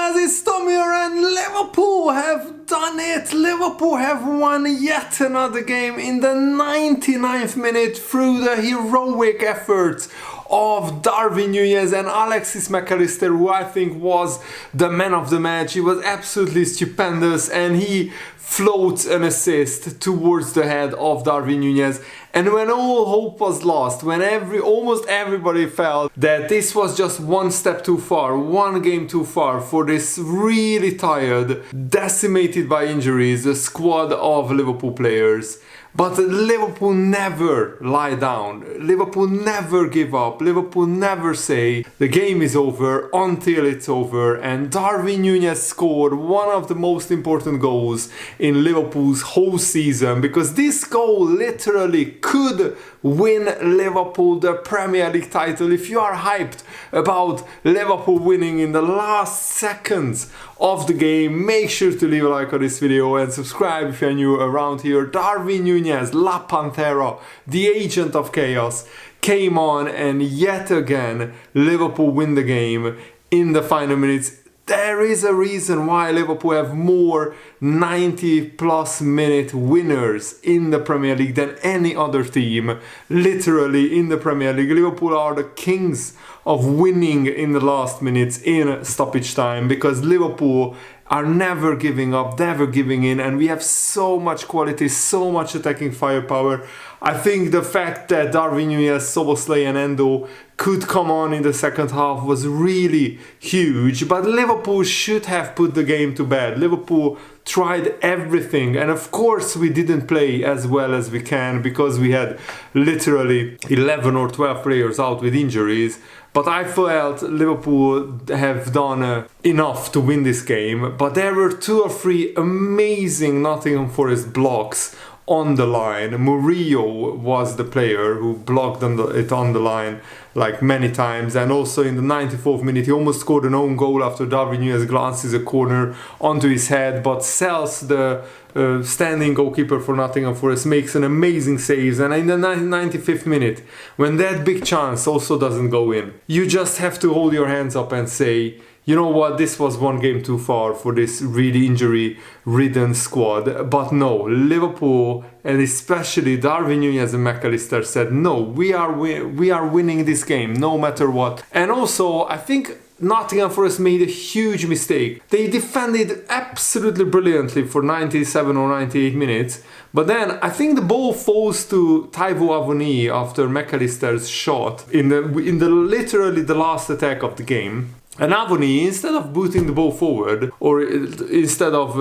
guys, it's Tom here and Liverpool have done it! Liverpool have won yet another game in the 99th minute through the heroic efforts of Darwin Nunez and Alexis McAllister, who I think was the man of the match. He was absolutely stupendous and he floats an assist towards the head of Darwin Nunez. And when all hope was lost, when almost everybody felt that this was just one step too far, one game too far for this really tired, decimated by injuries, the squad of Liverpool players. But Liverpool never lie down, Liverpool never give up, Liverpool never say the game is over until it's over, and Darwin Nunez scored one of the most important goals in Liverpool's whole season, because this goal literally could win Liverpool the Premier League title. If you are hyped about Liverpool winning in the last seconds of the game, make sure to leave a like on this video and subscribe if you're new around here. Darwin Nunez, La Pantera, the agent of chaos, came on and yet again Liverpool win the game in the final minutes. There is a reason why Liverpool have more 90+ minute winners in the Premier League than any other team, literally in the Premier League. Liverpool are the kings of winning in the last minutes in stoppage time, because Liverpool are never giving up, never giving in, and we have so much quality, so much attacking firepower. I think the fact that Darwin Nunez, Szoboszlai and Endo could come on in the second half was really huge, but Liverpool should have put the game to bed. Liverpool tried everything, and of course we didn't play as well as we can because we had literally 11 or 12 players out with injuries. But I felt Liverpool have done enough to win this game. But there were 2 or 3 amazing Nottingham Forest blocks on the line. Murillo was the player who blocked it on the line like many times, and also in the 94th minute he almost scored an own goal after Darwin Nunez glances a corner onto his head, but Sells, the standing goalkeeper for Nottingham Forest, makes an amazing save. And in the 95th minute, when that big chance also doesn't go in, you just have to hold your hands up and say, you know what, this was one game too far for this really injury-ridden squad. But no, Liverpool, and especially Darwin Nunez and McAllister, said no, we are winning this game no matter what. And also, I think Nottingham Forest made a huge mistake. They defended absolutely brilliantly for 97 or 98 minutes, but then I think the ball falls to Taiwo Avoni after McAllister's shot in the literally the last attack of the game. And Avoni, instead of booting the ball forward, or instead of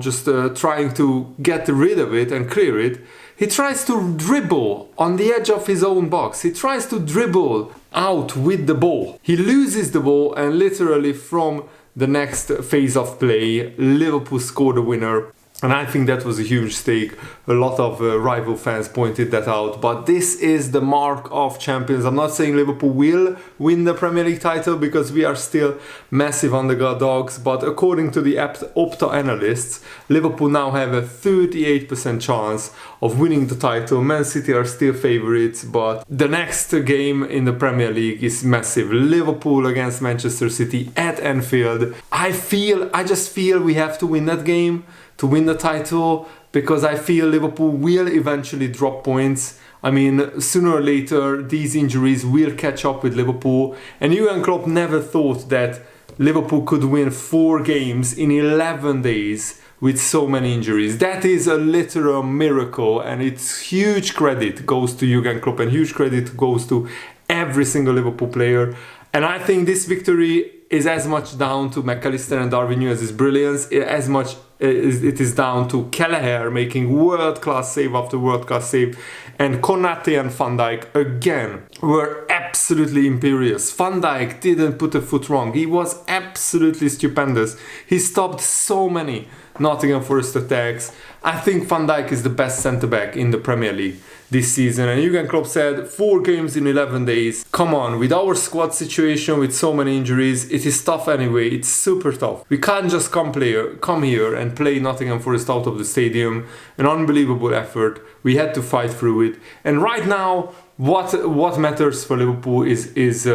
just trying to get rid of it and clear it, he tries to dribble on the edge of his own box. He tries to dribble out with the ball. He loses the ball, and literally from the next phase of play, Liverpool scored the winner. And I think that was a huge mistake. A lot of rival fans pointed that out. But this is the mark of champions. I'm not saying Liverpool will win the Premier League title, because we are still massive underdogs. But according to the Opta analysts, Liverpool now have a 38% chance of winning the title. Man City are still favourites, but the next game in the Premier League is massive. Liverpool against Manchester City at Anfield. I just feel we have to win that game to win the title, because I feel Liverpool will eventually drop points. I mean, sooner or later these injuries will catch up with Liverpool, and Jurgen Klopp never thought that Liverpool could win 4 games in 11 days with so many injuries. That is a literal miracle, and it's huge credit goes to Jurgen Klopp and huge credit goes to every single Liverpool player. And I think this victory is as much down to McAllister and Darwin Nunez's brilliance as much it is down to Kelleher making world-class save after world-class save, and Konate and Van Dijk again were absolutely imperious. Van Dijk didn't put a foot wrong. He was absolutely stupendous. He stopped so many Nottingham Forest attacks. I think Van Dijk is the best centre-back in the Premier League this season, and Jurgen Klopp said 4 games in 11 days. Come on, with our squad situation with so many injuries, it is tough anyway. It's super tough. We can't just come here and play Nottingham Forest out of the stadium. An unbelievable effort. We had to fight through it, and right now what matters for Liverpool is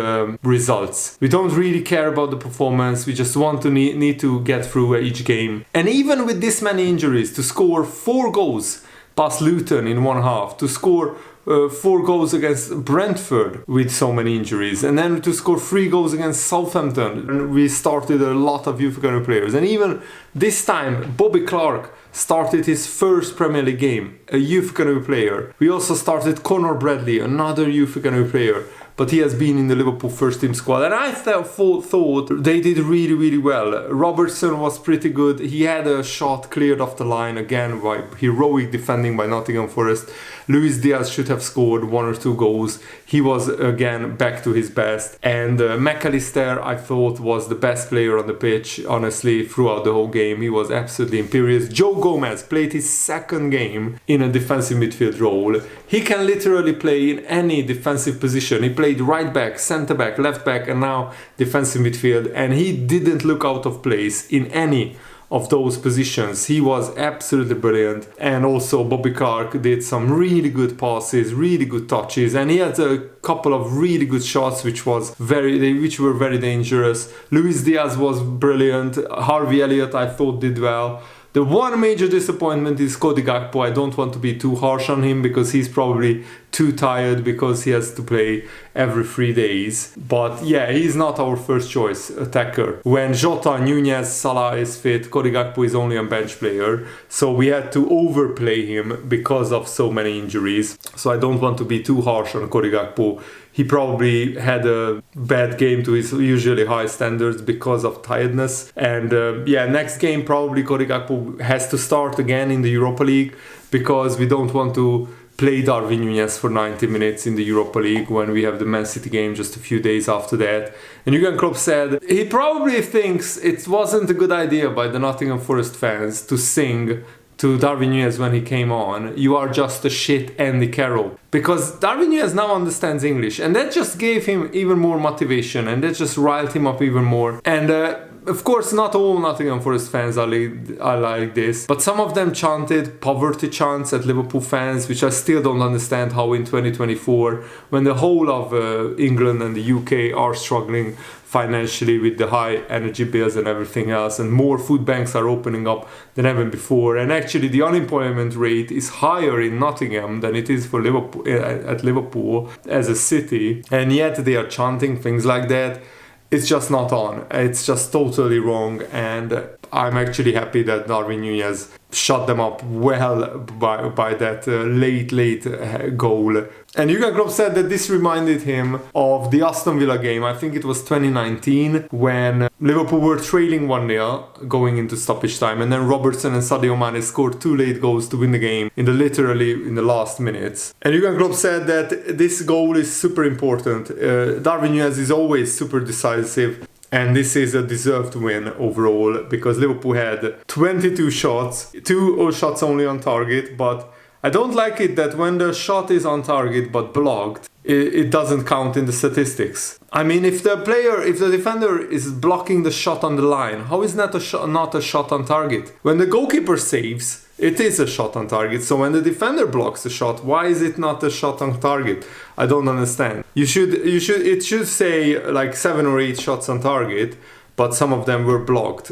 results. We don't really care about the performance. We just want to need to get through each game. And even with this many injuries, to score 4 goals past Luton in one half, to score 4 goals against Brentford with so many injuries, and then to score 3 goals against Southampton. And we started a lot of youth academy players, and even this time Bobby Clark started his first Premier League game, a youth academy player. We also started Conor Bradley, another youth academy player, but he has been in the Liverpool first team squad, and I thought they did really, really well. Robertson was pretty good. He had a shot cleared off the line again by heroic defending by Nottingham Forest. Luis Diaz should have scored 1 or 2 goals. He was again back to his best. And McAllister, I thought, was the best player on the pitch, honestly, throughout the whole game. He was absolutely imperious. Joe Gomez played his second game in a defensive midfield role. He can literally play in any defensive position. He played right back, centre back, left back, and now defensive midfield. And he didn't look out of place in any of those positions. He was absolutely brilliant. And also Bobby Clark did some really good passes, really good touches, and he had a couple of really good shots which were very dangerous. Luis Diaz was brilliant. Harvey Elliott, I thought, did well. The one major disappointment is Cody Gakpo. I don't want to be too harsh on him because he's probably too tired because he has to play every 3 days. But yeah, he's not our first choice attacker. When Jota, Nunez, Salah is fit, Cody Gakpo is only a bench player. So we had to overplay him because of so many injuries. So I don't want to be too harsh on Cody Gakpo. He probably had a bad game to his usually high standards because of tiredness. And next game probably Cody Gakpo has to start again in the Europa League because we don't want to play Darwin Nunez for 90 minutes in the Europa League when we have the Man City game just a few days after that. And Jurgen Klopp said he probably thinks it wasn't a good idea by the Nottingham Forest fans to sing to Darwin Nunez when he came on, "You are just a shit Andy Carroll." Because Darwin Nunez now understands English, and that just gave him even more motivation, and that just riled him up even more. And of course, not all Nottingham Forest fans are like this, but some of them chanted poverty chants at Liverpool fans, which I still don't understand how in 2024, when the whole of England and the UK are struggling financially with the high energy bills and everything else, and more food banks are opening up than ever before, and actually the unemployment rate is higher in Nottingham than it is for Liverpool at Liverpool as a city, and yet they are chanting things like that. It's just not on. It's just totally wrong, and I'm actually happy that Darwin Nunez shut them up well by that late goal. And Jurgen Klopp said that this reminded him of the Aston Villa game. I think it was 2019 when Liverpool were trailing 1-0 going into stoppage time, and then Robertson and Sadio Mane scored 2 late goals to win the game literally in the last minutes. And Jurgen Klopp said that this goal is super important. Darwin Nunez is always super decisive. And this is a deserved win overall because Liverpool had 22 shots, 2 shots only on target, but I don't like it that when the shot is on target but blocked, it doesn't count in the statistics. I mean, if the defender is blocking the shot on the line, how is that not a shot on target? When the goalkeeper saves, it is a shot on target. So when the defender blocks the shot, why is it not a shot on target? I don't understand. It should say like 7 or 8 shots on target, but some of them were blocked.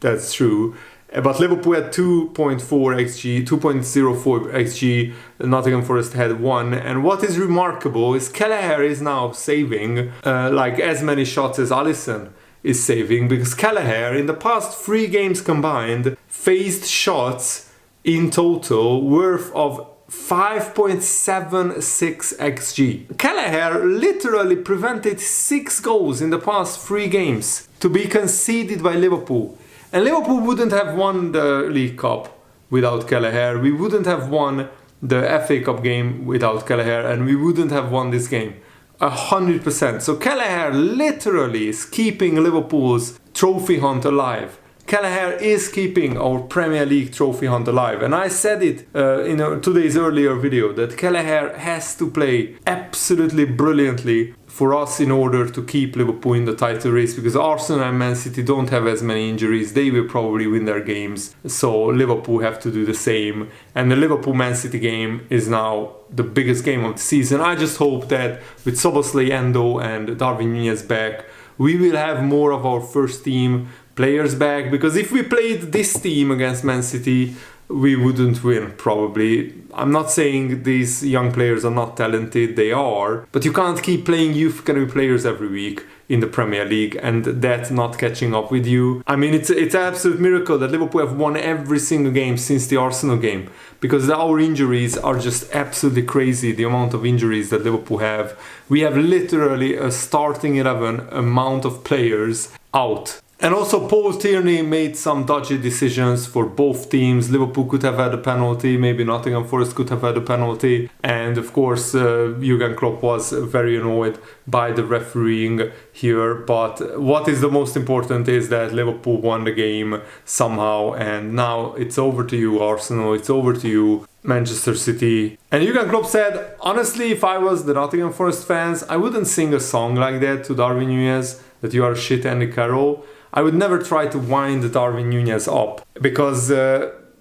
That's true. But Liverpool had 2.04 XG, 2.04 XG. Nottingham Forest had 1. And what is remarkable is Kelleher is now saving like as many shots as Alisson is saving, because Kelleher in the past 3 games combined faced shots in total worth of 5.76 XG. Kelleher literally prevented 6 goals in the past 3 games to be conceded by Liverpool. And Liverpool wouldn't have won the League Cup without Kelleher. We wouldn't have won the FA Cup game without Kelleher, and we wouldn't have won this game. 100%. So Kelleher literally is keeping Liverpool's trophy hunt alive. Kelleher is keeping our Premier League trophy hunt alive. And I said it in today's earlier video that Kelleher has to play absolutely brilliantly for us in order to keep Liverpool in the title race, because Arsenal and Man City don't have as many injuries. They will probably win their games, so Liverpool have to do the same. And the Liverpool-Man City game is now the biggest game of the season. I just hope that with Szoboszlai, Endo and Darwin Nunez back, we will have more of our first team players back, because if we played this team against Man City, we wouldn't win, probably. I'm not saying these young players are not talented, they are, but you can't keep playing youth academy players every week in the Premier League and that not catching up with you. I mean, it's an absolute miracle that Liverpool have won every single game since the Arsenal game, because our injuries are just absolutely crazy, the amount of injuries that Liverpool have. We have literally a starting 11 amount of players out. And also Paul Tierney made some dodgy decisions for both teams. Liverpool could have had a penalty, maybe Nottingham Forest could have had a penalty. And of course, Jurgen Klopp was very annoyed by the refereeing here. But what is the most important is that Liverpool won the game somehow. And now it's over to you, Arsenal. It's over to you, Manchester City. And Jurgen Klopp said, honestly, if I was the Nottingham Forest fans, I wouldn't sing a song like that to Darwin Nunez, that you are shit Andy Carroll. I would never try to wind Darwin Nunez up, because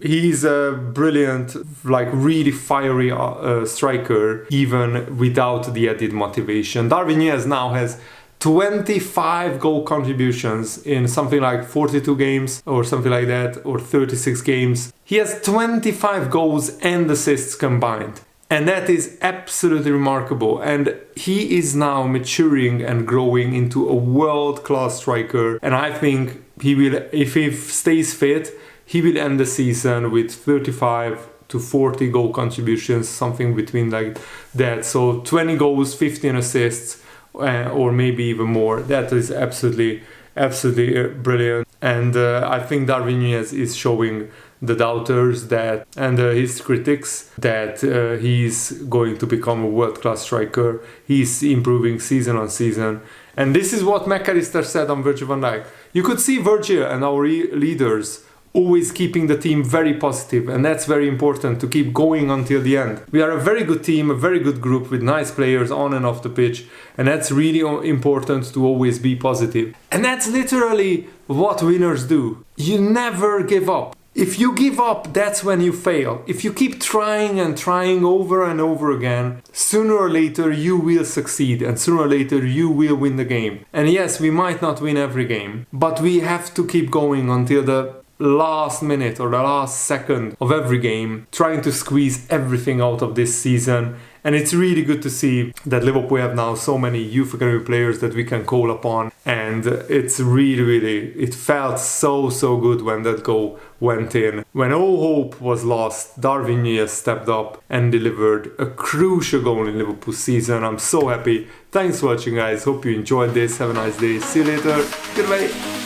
he's a brilliant, like really fiery striker, even without the added motivation. Darwin Nunez now has 25 goal contributions in something like 42 games or something like that, or 36 games. He has 25 goals and assists combined. And that is absolutely remarkable. And he is now maturing and growing into a world-class striker. And I think he will, if he stays fit, he will end the season with 35 to 40 goal contributions, something between like that. So 20 goals, 15 assists, or maybe even more. That is absolutely brilliant. And I think Darwin Nunez is showing the doubters that and his critics that he's going to become a world-class striker. He's improving season on season. And this is what McAllister said on Virgil van Dijk. You could see Virgil and our leaders always keeping the team very positive, and that's very important to keep going until the end. We are a very good team, a very good group with nice players on and off the pitch, and that's really important to always be positive. And that's literally what winners do. You never give up. If you give up, that's when you fail. If you keep trying and trying over and over again, sooner or later you will succeed, and sooner or later you will win the game. And yes, we might not win every game, but we have to keep going until the last minute or the last second of every game, trying to squeeze everything out of this season. And it's really good to see that Liverpool have now so many youth academy players that we can call upon. And it's really, it felt so good when that goal went in. When all hope was lost, Darwin Nunez stepped up and delivered a crucial goal in Liverpool's season. I'm so happy. Thanks for watching, guys. Hope you enjoyed this. Have a nice day. See you later. Goodbye.